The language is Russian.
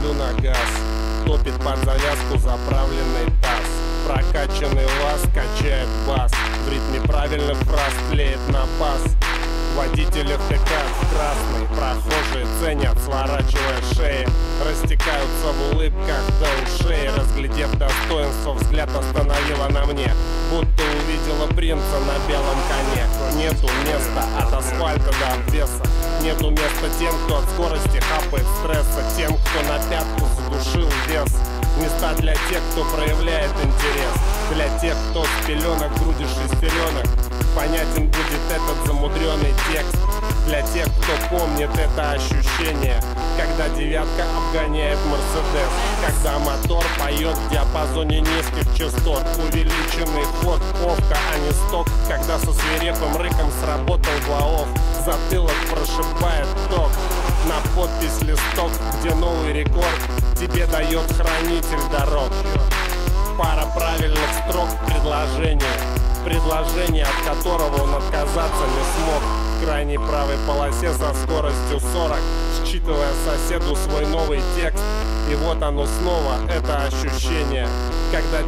давлю на газ, топит под завязку заправленный таз. Прокачанный лаз качает бас, в ритме правильных фраз тлеет на пас. Водители втыкают в красный, прохожие ценят, сворачивая шеи, растекаются в улыбках до ушей. Разглядев достоинство, взгляд остановила на мне, будто увидела принца на белом коне. Нету места от асфальта до обвеса, нету места тем, кто от скорости хапает стресса, тем, кто на пятку задушил вес. Места для тех, кто проявляет интерес, для тех, кто с пеленок грудит шестеренок. Понятен будет этот замудренный текст для тех, кто помнит это ощущение, когда девятка обгоняет Мерседес, когда мотор поет в диапазоне низких частот. Увеличенный ход, овка, а не сток, когда со свирепым рыком сработал глаов. Затылок прошибает ток, на подпись листок, где новый рекорд тебе дает хранитель дорог. Пара правильных строк в предложение, от которого он отказаться не смог. В крайней правой полосе со скоростью 40, считывая соседу свой новый текст. И вот оно снова, это ощущение, когда